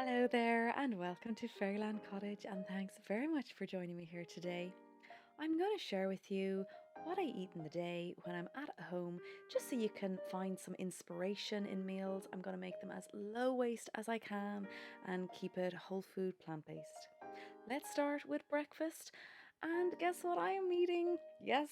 Hello there, and welcome to Fairyland Cottage, and thanks very much for joining me here today. I'm going to share with you what I eat in the day when I'm at home, just so you can find some inspiration in meals. I'm going to make them as low waste as I can and keep it whole food, plant based. Let's start with breakfast. And guess what I am eating? Yes,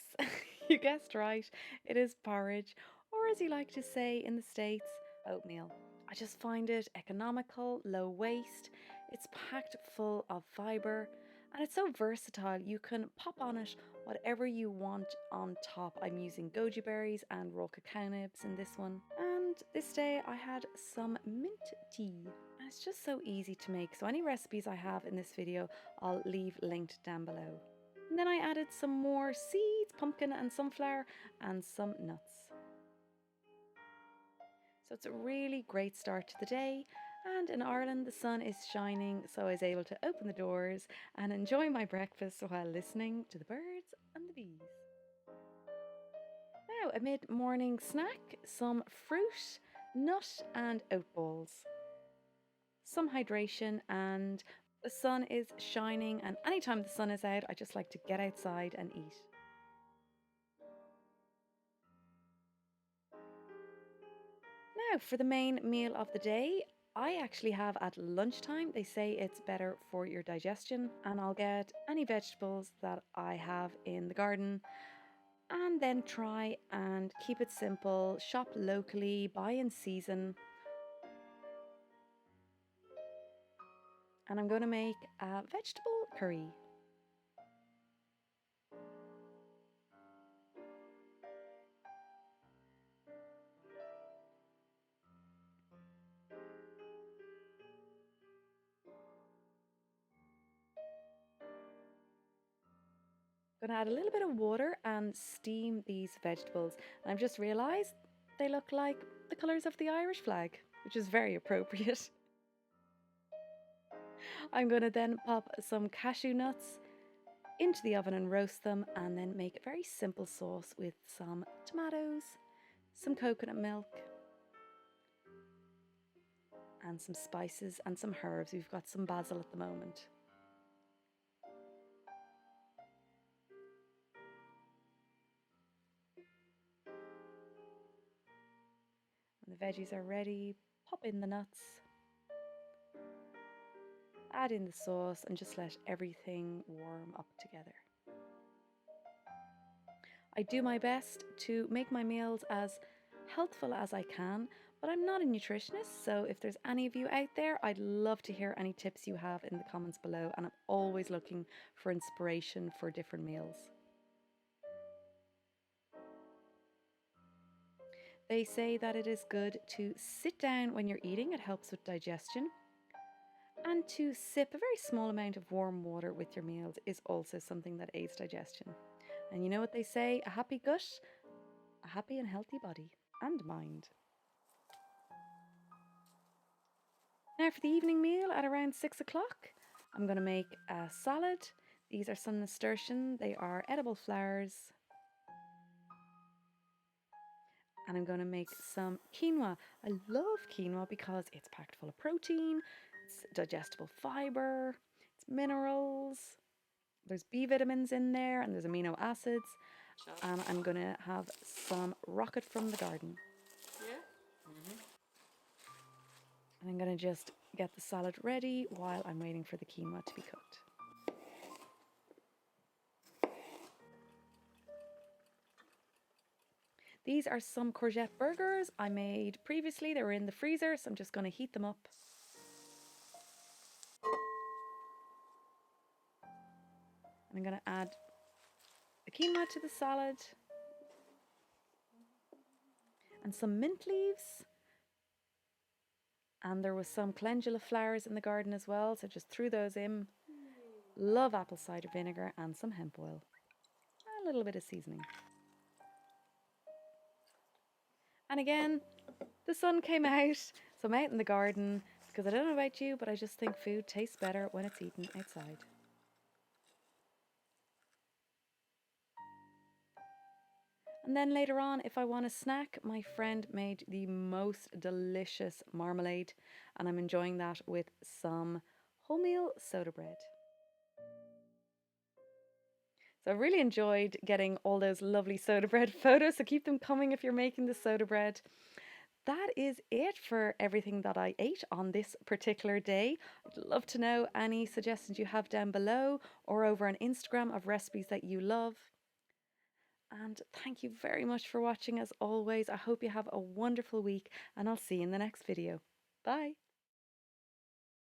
you guessed right. It is porridge, or as you like to say in the States, oatmeal. I just find it economical, low waste. It's packed full of fiber and it's so versatile. You can pop on it whatever you want on top. I'm using goji berries and raw cacao nibs in this one. And this day I had some mint tea. And it's just so easy to make. So any recipes I have in this video, I'll leave linked down below. And then I added some more seeds, pumpkin and sunflower, and some nuts. So it's a really great start to the day. And in Ireland, the sun is shining, so I was able to open the doors and enjoy my breakfast while listening to the birds and the bees. Now, a mid-morning snack, some fruit, nut and oat balls. Some hydration, and the sun is shining, and anytime the sun is out, I just like to get outside and eat. Now, for the main meal of the day, I actually have at lunchtime. They say it's better for your digestion, and I'll get any vegetables that I have in the garden and then try and keep it simple. Shop locally, buy in season. And I'm going to make a vegetable curry. I'm going to add a little bit of water and steam these vegetables. And I've just realised they look like the colours of the Irish flag, which is very appropriate. I'm going to then pop some cashew nuts into the oven and roast them, and then make a very simple sauce with some tomatoes, some coconut milk, and some spices and some herbs. We've got some basil at the moment. When the veggies are ready, pop in the nuts, add in the sauce, and just let everything warm up together. I do my best to make my meals as healthful as I can, but I'm not a nutritionist, so if there's any of you out there, I'd love to hear any tips you have in the comments below, and I'm always looking for inspiration for different meals. They say that it is good to sit down when you're eating, it helps with digestion. And to sip a very small amount of warm water with your meals is also something that aids digestion. And you know what they say, a happy gut, a happy and healthy body and mind. Now for the evening meal at around 6 o'clock, I'm going to make a salad. These are some nasturtium, they are edible flowers. And I'm going to make some quinoa. I love quinoa because it's packed full of protein, it's digestible fibre, it's minerals, there's B vitamins in there, and there's amino acids. And I'm going to have some rocket from the garden. Yeah? And I'm going to just get the salad ready while I'm waiting for the quinoa to be cooked. These are some courgette burgers I made previously. They were in the freezer, so I'm just going to heat them up. And I'm going to add the quinoa to the salad and some mint leaves. And there was some calendula flowers in the garden as well, so just threw those in. Love apple cider vinegar and some hemp oil. A little bit of seasoning. And again, the sun came out, so I'm out in the garden because I don't know about you, but I just think food tastes better when it's eaten outside. And then later on, if I want a snack, my friend made the most delicious marmalade, and I'm enjoying that with some wholemeal soda bread. So I really enjoyed getting all those lovely soda bread photos, so keep them coming if you're making the soda bread. That is it for everything that I ate on this particular day. I'd love to know any suggestions you have down below or over on Instagram of recipes that you love. And thank you very much for watching as always. I hope you have a wonderful week and I'll see you in the next video. Bye.